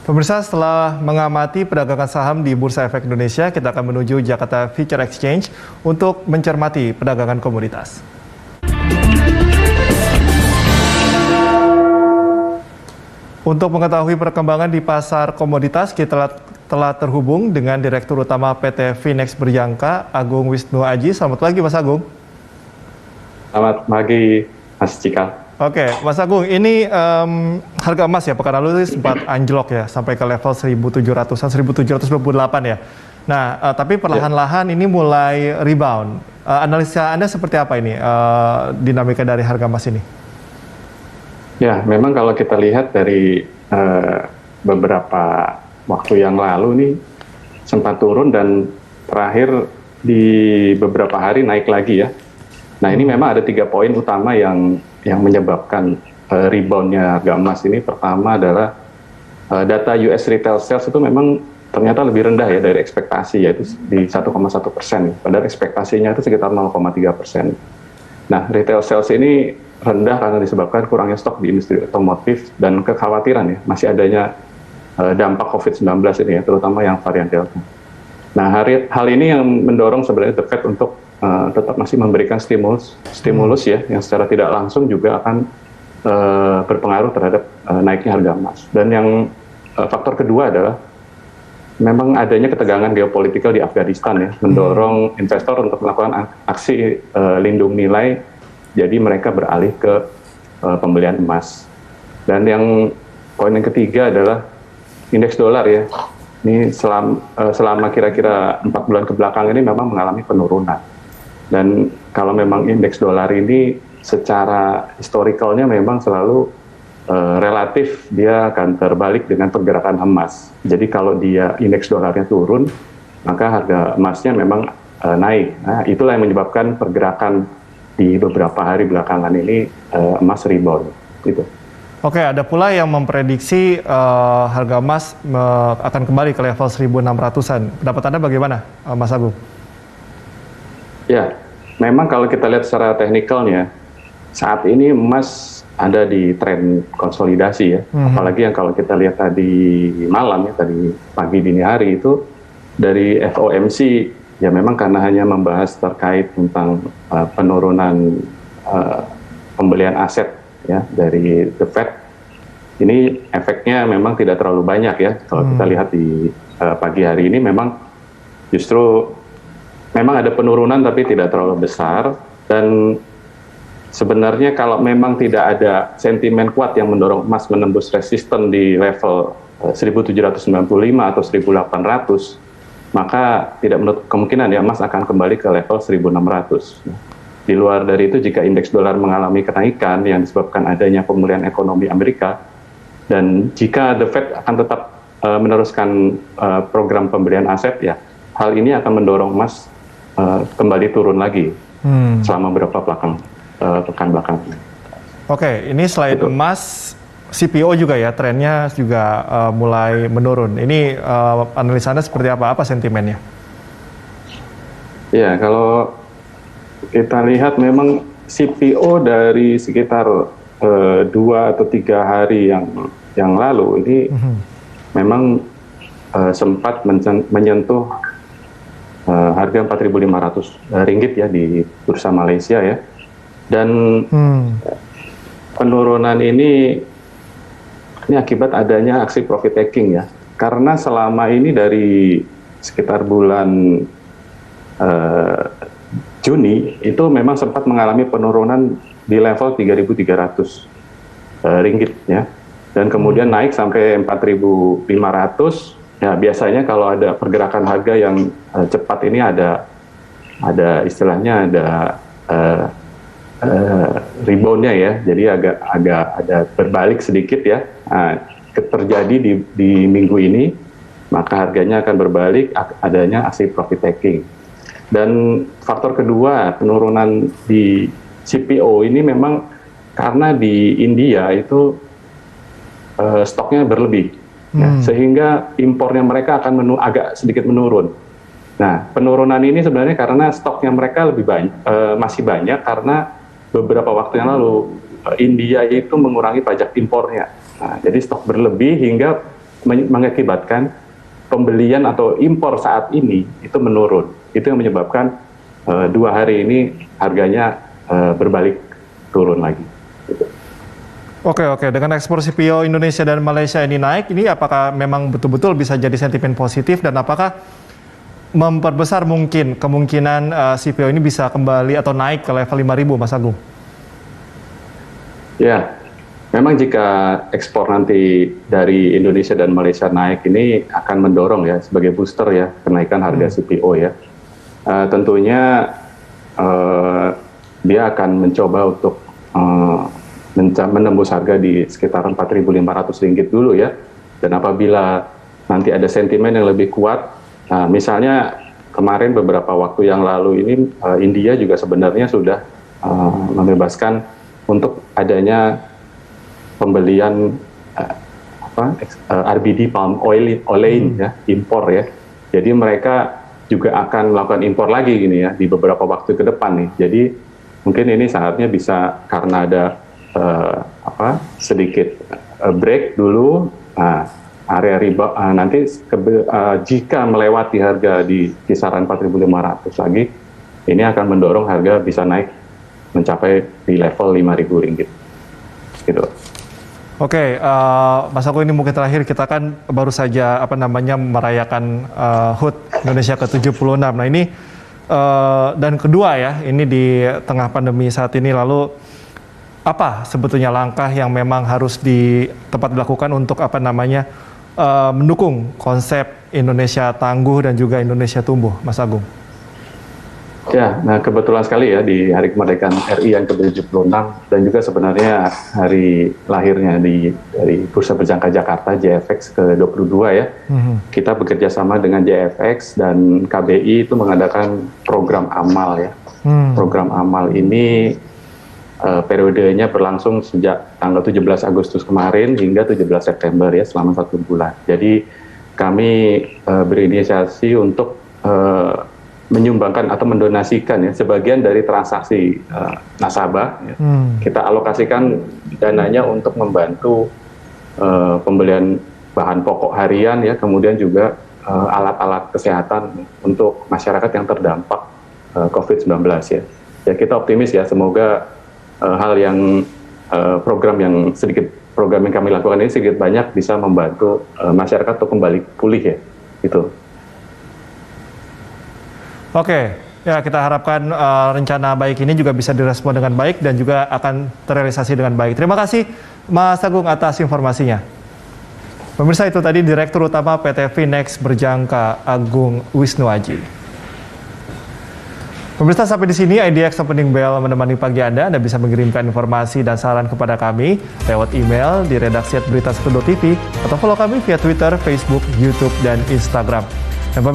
Pemirsa, setelah mengamati perdagangan saham di Bursa Efek Indonesia, kita akan menuju Jakarta Future Exchange untuk mencermati perdagangan komoditas. Untuk mengetahui perkembangan di pasar komoditas, kita telah terhubung dengan Direktur Utama PT Finex Berjangka, Agung Wisnu Aji. Selamat pagi, Mas Agung. Selamat pagi, Mas Cikal. Oke, Mas Agung, ini harga emas ya pekan lalu sempat anjlok ya sampai ke level 1.700-an, 1.728 ya. Nah, tapi perlahan-lahan ini mulai rebound. Analisa Anda seperti apa ini dinamika dari harga emas ini? Ya, memang kalau kita lihat dari beberapa waktu yang lalu ini sempat turun dan terakhir di beberapa hari naik lagi ya. Nah, ini memang ada 3 poin utama yang menyebabkan reboundnya harga emas ini. Pertama adalah data US retail sales itu memang ternyata lebih rendah ya dari ekspektasi, yaitu di 1,1%. Padahal ekspektasinya itu sekitar 0,3%. Nah, retail sales ini rendah karena disebabkan kurangnya stok di industri otomotif dan kekhawatiran ya masih adanya dampak COVID-19 ini ya, terutama yang varian Delta. Nah, hal ini yang mendorong sebenarnya The Fed untuk tetap masih memberikan stimulus ya, yang secara tidak langsung juga akan berpengaruh terhadap naiknya harga emas. Dan yang faktor kedua adalah memang adanya ketegangan geopolitikal di Afghanistan ya, mendorong investor untuk melakukan aksi lindung nilai, jadi mereka beralih ke pembelian emas. Dan yang poin yang ketiga adalah indeks dolar ya. Ini selama kira-kira 4 bulan kebelakang ini memang mengalami penurunan. Dan kalau memang indeks dolar ini secara historicalnya memang selalu relatif dia akan terbalik dengan pergerakan emas. Jadi kalau dia indeks dolarnya turun, maka harga emasnya memang naik. Nah, itulah yang menyebabkan pergerakan di beberapa hari belakangan ini emas rebound. Gitu. Oke, ada pula yang memprediksi harga emas akan kembali ke level 1.600-an. Pendapat Anda bagaimana, Mas Agung? Ya, memang kalau kita lihat secara teknikalnya, saat ini emas ada di tren konsolidasi ya. Apalagi yang kalau kita lihat tadi malam ya, tadi pagi dini hari itu dari FOMC ya memang karena hanya membahas terkait tentang penurunan pembelian aset ya dari The Fed. Ini efeknya memang tidak terlalu banyak ya. Kalau kita lihat di pagi hari ini memang justru memang ada penurunan tapi tidak terlalu besar, dan sebenarnya kalau memang tidak ada sentimen kuat yang mendorong emas menembus resisten di level 1795 atau 1800, maka tidak menutup kemungkinan ya emas akan kembali ke level 1600. Di luar dari itu, jika indeks dolar mengalami kenaikan yang disebabkan adanya pemulihan ekonomi Amerika, dan jika The Fed akan tetap meneruskan program pembelian aset ya, hal ini akan mendorong emas kembali turun lagi selama beberapa pekan belakangan. Oke, ini selain emas, CPO juga ya, trennya juga mulai menurun. Ini analisa Anda seperti apa? Apa sentimennya? Ya, kalau kita lihat memang CPO dari sekitar 2 atau 3 hari yang lalu ini memang sempat menyentuh harga 4.500 ringgit ya di bursa Malaysia ya. Dan penurunan ini akibat adanya aksi profit taking ya. Karena selama ini dari sekitar bulan Juni itu memang sempat mengalami penurunan di level 3.300 ringgit ya. Dan kemudian naik sampai 4.500. Ya, biasanya kalau ada pergerakan harga yang cepat ini ada istilahnya ada reboundnya ya, jadi agak ada berbalik sedikit ya. Nah, terjadi di minggu ini, maka harganya akan berbalik, adanya aksi profit taking. Dan faktor kedua, penurunan di CPO ini memang karena di India itu stoknya berlebih. Ya, sehingga impornya mereka akan agak sedikit menurun. Nah, penurunan ini sebenarnya karena stoknya mereka lebih banyak, masih banyak karena beberapa waktu yang lalu India itu mengurangi pajak impornya. Nah, jadi stok berlebih hingga mengakibatkan pembelian atau impor saat ini itu menurun. Itu yang menyebabkan 2 hari ini harganya berbalik turun lagi. Oke, dengan ekspor CPO Indonesia dan Malaysia ini naik, ini apakah memang betul-betul bisa jadi sentimen positif dan apakah memperbesar mungkin kemungkinan CPO ini bisa kembali atau naik ke level 5.000, Mas Agung? Ya, memang jika ekspor nanti dari Indonesia dan Malaysia naik ini akan mendorong ya sebagai booster ya kenaikan harga CPO ya. Tentunya dia akan mencoba untuk menembus harga di sekitar Rp4.500 dulu ya. Dan apabila nanti ada sentimen yang lebih kuat, misalnya kemarin beberapa waktu yang lalu ini India juga sebenarnya sudah membebaskan untuk adanya pembelian RBD palm olein ya, impor ya. Jadi mereka juga akan melakukan impor lagi gini ya di beberapa waktu ke depan nih. Jadi mungkin ini saatnya bisa karena ada sedikit break dulu, area riba nanti jika melewati harga di kisaran 4.500 lagi, ini akan mendorong harga bisa naik mencapai di level Rp5.000 gitu. Oke, Mas Agung, ini mungkin terakhir, kita kan baru saja merayakan HUT Indonesia ke-76. Nah ini dan kedua ya, ini di tengah pandemi saat ini, lalu apa sebetulnya langkah yang memang harus tepat dilakukan untuk mendukung konsep Indonesia tangguh dan juga Indonesia tumbuh, Mas Agung? Ya, nah kebetulan sekali ya di Hari Kemerdekaan RI yang ke-76 dan juga sebenarnya hari lahirnya dari Bursa Berjangka Jakarta JFX ke-22 ya. Kita bekerja sama dengan JFX dan KBI itu mengadakan program amal ya. Program amal ini periodenya berlangsung sejak tanggal 17 Agustus kemarin hingga 17 September ya, selama 1 bulan. Jadi kami berinisiasi untuk menyumbangkan atau mendonasikan ya sebagian dari transaksi nasabah. Ya. Kita alokasikan dananya untuk membantu pembelian bahan pokok harian ya, kemudian juga alat-alat kesehatan untuk masyarakat yang terdampak COVID-19 ya. Ya kita optimis ya, semoga hal yang program yang kami lakukan ini sedikit banyak bisa membantu masyarakat untuk kembali pulih ya, gitu. Oke, ya kita harapkan rencana baik ini juga bisa direspon dengan baik dan juga akan terrealisasi dengan baik. Terima kasih Mas Agung atas informasinya. Pemirsa, itu tadi Direktur Utama PT Finex Berjangka Agung Wisnuaji. Pemirsa, sampai di sini IDX Opening Bell menemani pagi Anda. Anda bisa mengirimkan informasi dan saran kepada kami lewat email di redaksi@berita1.tv atau follow kami via Twitter, Facebook, YouTube, dan Instagram.